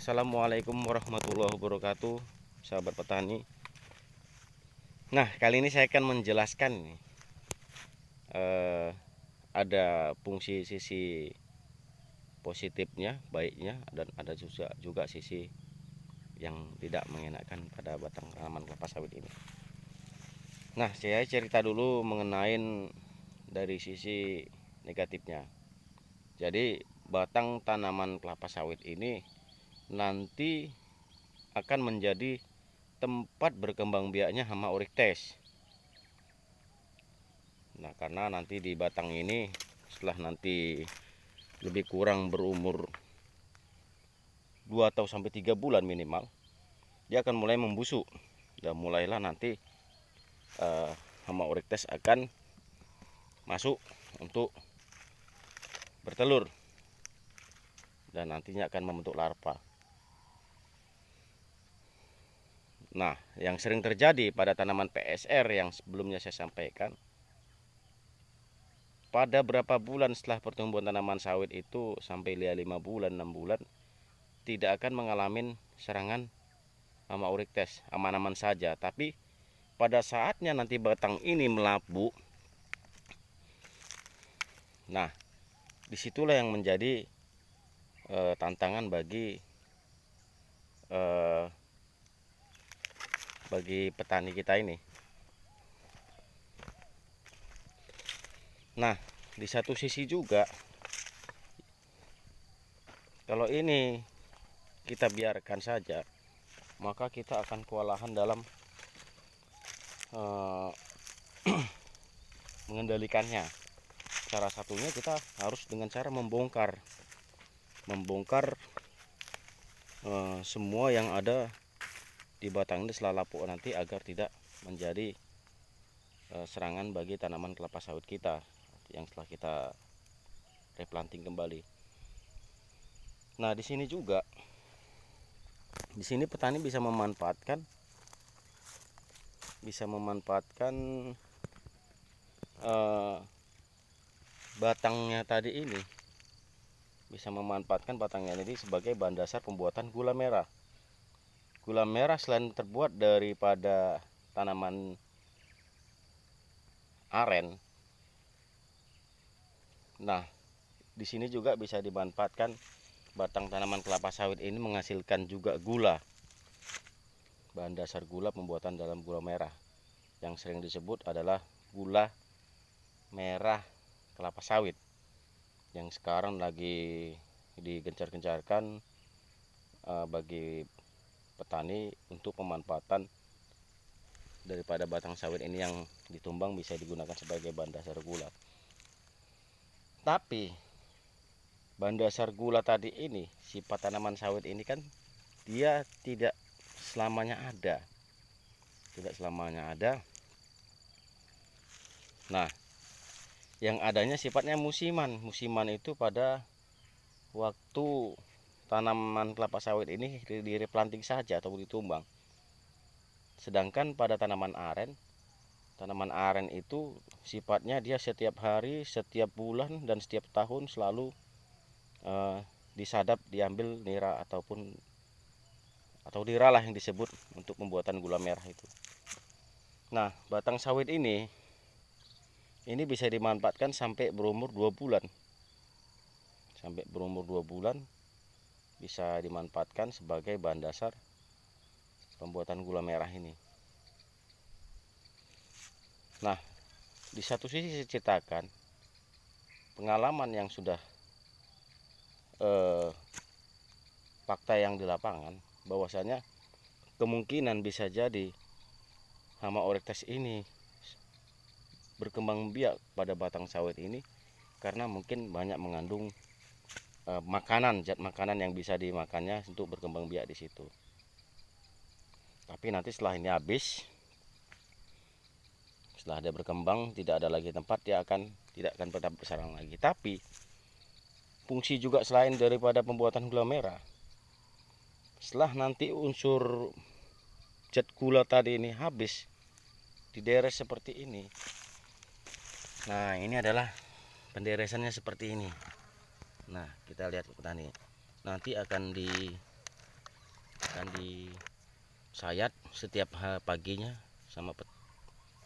Assalamualaikum warahmatullahi wabarakatuh, sahabat petani. Nah, kali ini saya akan menjelaskan nih, ada fungsi sisi positifnya, baiknya, dan ada juga sisi yang tidak mengenakan pada batang tanaman kelapa sawit ini. Nah, saya cerita dulu mengenai dari sisi negatifnya. Jadi batang tanaman kelapa sawit ini nanti akan menjadi tempat berkembang biaknya hama Oryctes. Nah, karena nanti di batang ini setelah nanti lebih kurang berumur 2 atau sampai 3 bulan minimal, dia akan mulai membusuk dan mulailah nanti hama Oryctes akan masuk untuk bertelur dan nantinya akan membentuk larva. Nah, yang sering terjadi pada tanaman PSR yang sebelumnya saya sampaikan, pada berapa bulan setelah pertumbuhan tanaman sawit itu sampai 5 bulan, 6 bulan, tidak akan mengalami serangan hama Oryctes, aman-aman saja. Tapi pada saatnya nanti batang ini melabu, nah disitulah yang menjadi tantangan bagi petani kita ini. Nah, di satu sisi juga, kalau ini kita biarkan saja, maka kita akan kewalahan dalam mengendalikannya. Salah satunya kita harus dengan cara membongkar semua yang ada di batang ini setelah lapuk nanti, agar tidak menjadi serangan bagi tanaman kelapa sawit kita yang setelah kita replanting kembali. Nah, di sini juga, di sini petani bisa memanfaatkan batangnya tadi ini, bisa memanfaatkan batangnya ini sebagai bahan dasar pembuatan gula merah. Gula merah selain terbuat daripada tanaman aren, nah di sini juga bisa dimanfaatkan batang tanaman kelapa sawit ini menghasilkan juga gula, bahan dasar gula pembuatan dalam gula merah yang sering disebut adalah gula merah kelapa sawit, yang sekarang lagi digencar-gencarkan bagi petani untuk pemanfaatan daripada batang sawit ini yang ditumbang bisa digunakan sebagai bahan dasar gula. Tapi bahan dasar gula tadi ini, sifat tanaman sawit ini kan dia tidak selamanya ada. Nah, yang adanya sifatnya musiman. Musiman itu pada waktu tanaman kelapa sawit ini direplanting saja atau ditumbang. Sedangkan pada tanaman aren itu sifatnya dia setiap hari, setiap bulan, dan setiap tahun selalu disadap, diambil nira atau diralah yang disebut untuk pembuatan gula merah itu. Nah, batang sawit ini bisa dimanfaatkan sampai berumur 2 bulan. Sampai berumur 2 bulan bisa dimanfaatkan sebagai bahan dasar pembuatan gula merah ini. Nah, di satu sisi saya ceritakan pengalaman yang sudah fakta yang di lapangan, bahwasanya kemungkinan bisa jadi hama Oryctes ini berkembang biak pada batang sawit ini karena mungkin banyak mengandung zat makanan yang bisa dimakannya untuk berkembang biak di situ. Tapi nanti setelah ini habis, setelah dia berkembang tidak ada lagi tempat, dia tidak akan pernah bersarang lagi. Tapi fungsi juga selain daripada pembuatan gula merah, setelah nanti unsur zat gula tadi ini habis di daerah seperti ini, nah ini adalah penderesannya seperti ini. Nah, kita lihat petani, nanti akan akan disayat setiap paginya sama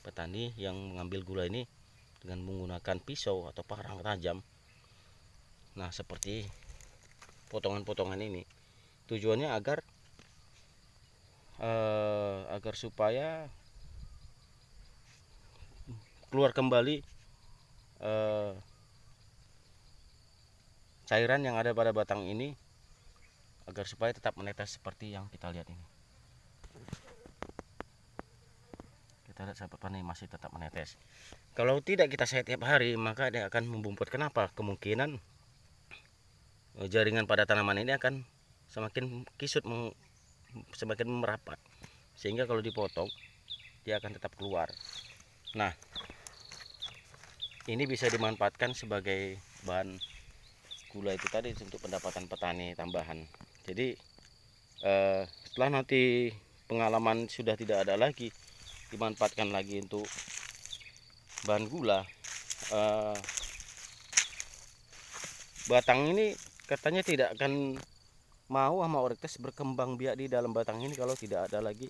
petani yang mengambil gula ini dengan menggunakan pisau atau parang tajam. Nah, seperti potongan-potongan ini tujuannya agar supaya keluar kembali cairan yang ada pada batang ini, agar supaya tetap menetes seperti yang kita lihat ini. Kita lihat sahabat petani masih tetap menetes. Kalau tidak kita sayat tiap hari, maka dia akan membumput. Kenapa? Kemungkinan jaringan pada tanaman ini akan semakin kisut, semakin merapat, sehingga kalau dipotong dia akan tetap keluar. Nah, ini bisa dimanfaatkan sebagai bahan gula itu tadi untuk pendapatan petani tambahan. Jadi setelah nanti pengalaman sudah tidak ada lagi, dimanfaatkan lagi untuk bahan gula, batang ini katanya tidak akan mau hama erectus berkembang biak di dalam batang ini kalau tidak ada lagi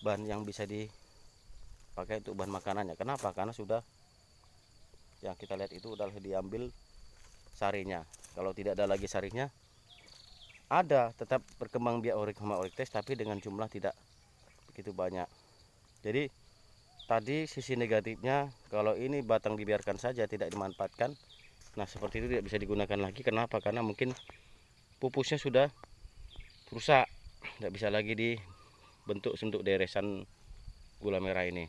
bahan yang bisa dipakai untuk bahan makanannya. Kenapa? Karena sudah yang kita lihat itu adalah diambil sarinya. Kalau tidak ada lagi sarinya, ada tetap berkembang biak hama erectus tapi dengan jumlah tidak begitu banyak. Jadi tadi sisi negatifnya, kalau ini batang dibiarkan saja tidak dimanfaatkan, nah seperti itu tidak bisa digunakan lagi. Kenapa? Karena mungkin pupusnya sudah rusak, tidak bisa lagi dibentuk untuk deresan gula merah ini.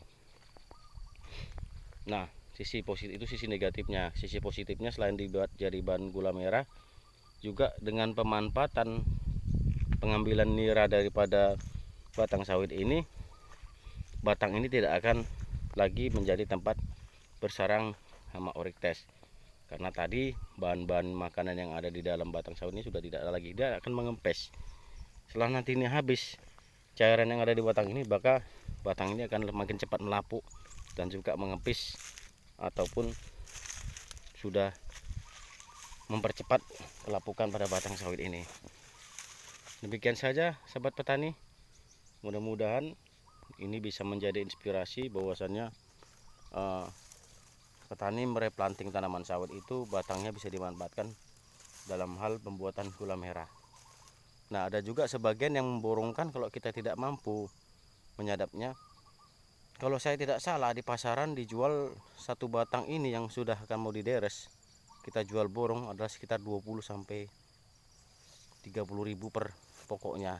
Nah, sisi positif itu sisi negatifnya. Sisi positifnya selain dibuat jadi bahan gula merah, juga dengan pemanfaatan pengambilan nira daripada batang sawit ini, batang ini tidak akan lagi menjadi tempat bersarang hama erectus. Karena tadi bahan-bahan makanan yang ada di dalam batang sawit ini sudah tidak ada lagi, dia akan mengempes. Setelah nanti ini habis cairan yang ada di batang ini, maka batang ini akan makin cepat melapuk dan juga mengempis ataupun sudah mempercepat pelapukan pada batang sawit ini. Demikian saja sahabat petani, mudah-mudahan ini bisa menjadi inspirasi bahwasannya petani mereplanting tanaman sawit itu batangnya bisa dimanfaatkan dalam hal pembuatan gula merah. Nah, ada juga sebagian yang memborongkan kalau kita tidak mampu menyadapnya. Kalau saya tidak salah, di pasaran dijual satu batang ini yang sudah akan mau dideres, kita jual borong adalah sekitar 20 sampai 30 ribu per pokoknya.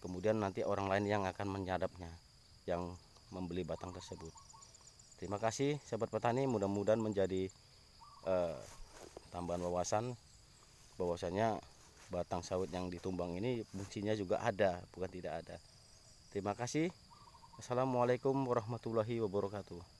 Kemudian nanti orang lain yang akan menyadapnya, yang membeli batang tersebut. Terima kasih sahabat petani, mudah-mudahan menjadi tambahan wawasan bahwasanya batang sawit yang ditumbang ini fungsinya juga ada, bukan tidak ada. Terima kasih. Assalamualaikum warahmatullahi wabarakatuh.